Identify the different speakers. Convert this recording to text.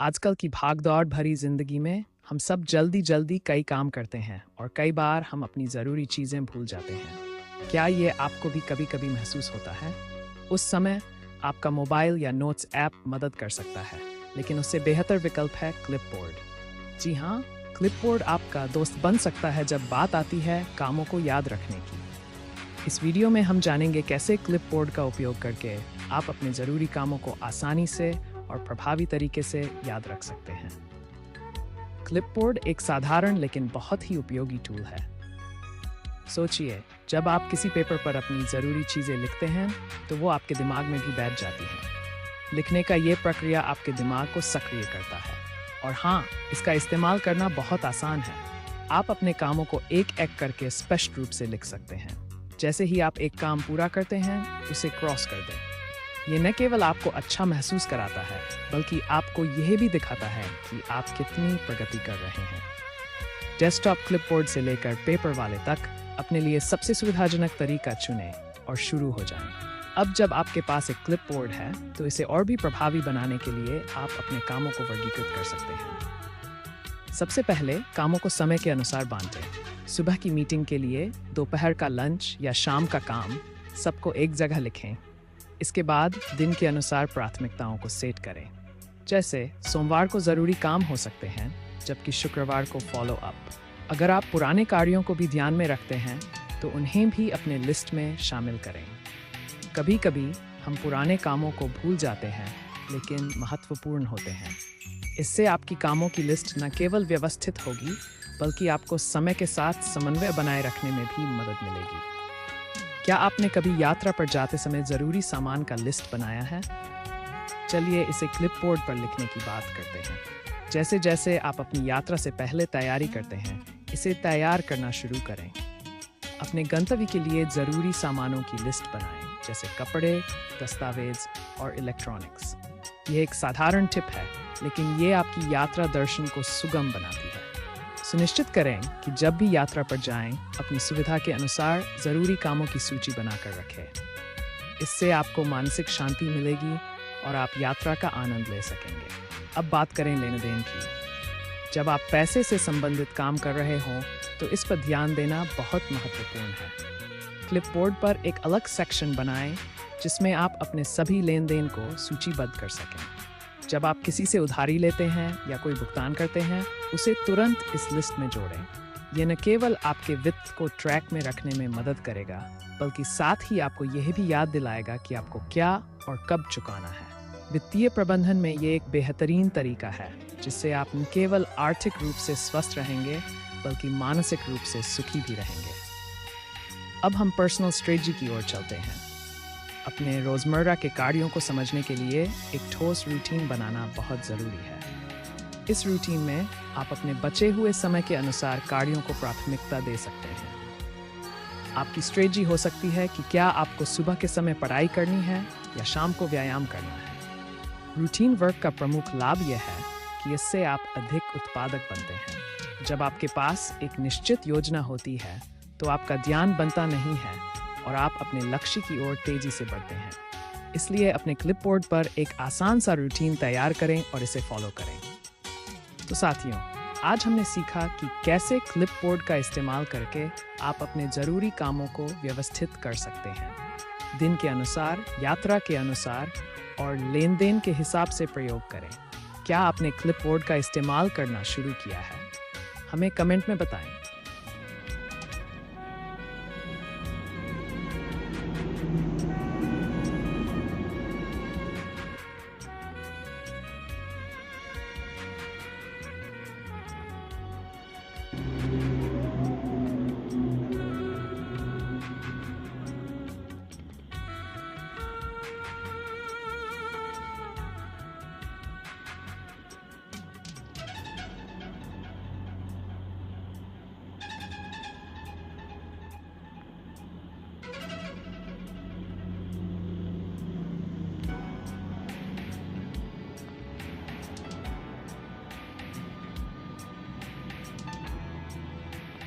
Speaker 1: आजकल की भाग-दौड़ भरी ज़िंदगी में हम सब जल्दी-जल्दी कई काम करते हैं और कई बार हम अपनी ज़रूरी चीज़ें भूल जाते हैं। क्या ये आपको भी कभी-कभी महसूस होता है? उस समय आपका मोबाइल या नोट्स ऐप मदद कर सकता है, लेकिन उससे बेहतर विकल्प है क्लिपबोर्ड। जी हाँ, क्लिपबोर्ड आपका दोस्त बन सकता है जब बात आती है कामों को याद रखने की। इस वीडियो में हम जानेंगे कैसे क्लिपबोर्ड का उपयोग करके आप अपने ज़रूरी कामों को आसानी से और प्रभावी तरीके से याद रख सकते हैं। क्लिपबोर्ड एक साधारण लेकिन बहुत ही उपयोगी टूल है। सोचिए, जब आप किसी पेपर पर अपनी ज़रूरी चीज़ें लिखते हैं तो वो आपके दिमाग में भी बैठ जाती हैं। लिखने का ये प्रक्रिया आपके दिमाग को सक्रिय करता है और हाँ, इसका इस्तेमाल करना बहुत आसान है। आप अपने कामों को एक-एक करके स्पष्ट रूप से लिख सकते हैं। जैसे ही आप एक काम पूरा करते हैं, उसे क्रॉस कर दें। ये न केवल आपको अच्छा महसूस कराता है, बल्कि आपको यह भी दिखाता है कि आप कितनी प्रगति कर रहे हैं। डेस्कटॉप क्लिपबोर्ड से लेकर पेपर वाले तक अपने लिए सबसे सुविधाजनक तरीका चुनें और शुरू हो जाएं। अब जब आपके पास एक क्लिपबोर्ड है, तो इसे और भी प्रभावी बनाने के लिए आप अपने कामों को वर्गीकृत कर सकते हैं। सबसे पहले कामों को समय के अनुसार बांटें। सुबह की मीटिंग के लिए, दोपहर का लंच या शाम का काम, सबको एक जगह लिखें। इसके बाद दिन के अनुसार प्राथमिकताओं को सेट करें। जैसे सोमवार को ज़रूरी काम हो सकते हैं, जबकि शुक्रवार को फॉलो अप। अगर आप पुराने कार्यों को भी ध्यान में रखते हैं, तो उन्हें भी अपने लिस्ट में शामिल करें। कभी-कभी हम पुराने कामों को भूल जाते हैं, लेकिन महत्वपूर्ण होते हैं। इससे आपकी कामों की लिस्ट न केवल व्यवस्थित होगी, बल्कि आपको समय के साथ समन्वय बनाए रखने में भी मदद मिलेगी। क्या आपने कभी यात्रा पर जाते समय ज़रूरी सामान का लिस्ट बनाया है? चलिए इसे क्लिपबोर्ड पर लिखने की बात करते हैं। जैसे-जैसे आप अपनी यात्रा से पहले तैयारी करते हैं, इसे तैयार करना शुरू करें। अपने गंतव्य के लिए ज़रूरी सामानों की लिस्ट बनाएं, जैसे कपड़े, दस्तावेज और इलेक्ट्रॉनिक्स। यह एक साधारण टिप है, लेकिन ये आपकी यात्रा दर्शन को सुगम बनाती है। सुनिश्चित करें कि जब भी यात्रा पर जाएं, अपनी सुविधा के अनुसार ज़रूरी कामों की सूची बनाकर रखें। इससे आपको मानसिक शांति मिलेगी और आप यात्रा का आनंद ले सकेंगे। अब बात करें लेन-देन की। जब आप पैसे से संबंधित काम कर रहे हों, तो इस पर ध्यान देना बहुत महत्वपूर्ण है। क्लिपबोर्ड पर एक अलग सेक्शन बनाएं, जिसमें आप अपने सभी लेन-देन को सूचीबद्ध कर सकें। जब आप किसी से उधारी लेते हैं या कोई भुगतान करते हैं, उसे तुरंत इस लिस्ट में जोड़ें। यह न केवल आपके वित्त को ट्रैक में रखने में मदद करेगा, बल्कि साथ ही आपको यह भी याद दिलाएगा कि आपको क्या और कब चुकाना है। वित्तीय प्रबंधन में ये एक बेहतरीन तरीका है, जिससे आप न केवल आर्थिक रूप से स्वस्थ रहेंगे, बल्कि मानसिक रूप से सुखी भी रहेंगे। अब हम पर्सनल स्ट्रेटजी की ओर चलते हैं। अपने रोज़मर्रा के कार्यों को समझने के लिए एक ठोस रूटीन बनाना बहुत ज़रूरी है। इस रूटीन में आप अपने बचे हुए समय के अनुसार कार्यों को प्राथमिकता दे सकते हैं। आपकी स्ट्रेटजी हो सकती है कि क्या आपको सुबह के समय पढ़ाई करनी है या शाम को व्यायाम करना है। रूटीन वर्क का प्रमुख लाभ यह है कि इससे आप अधिक उत्पादक बनते हैं। जब आपके पास एक निश्चित योजना होती है, तो आपका ध्यान बनता नहीं है और आप अपने लक्ष्य की ओर तेजी से बढ़ते हैं। इसलिए अपने क्लिपबोर्ड पर एक आसान सा रूटीन तैयार करें और इसे फॉलो करें। तो साथियों, आज हमने सीखा कि कैसे क्लिपबोर्ड का इस्तेमाल करके आप अपने ज़रूरी कामों को व्यवस्थित कर सकते हैं। दिन के अनुसार, यात्रा के अनुसार और लेन-देन के हिसाब से प्रयोग करें। क्या आपने क्लिपबोर्ड का इस्तेमाल करना शुरू किया है? हमें कमेंट में बताएं।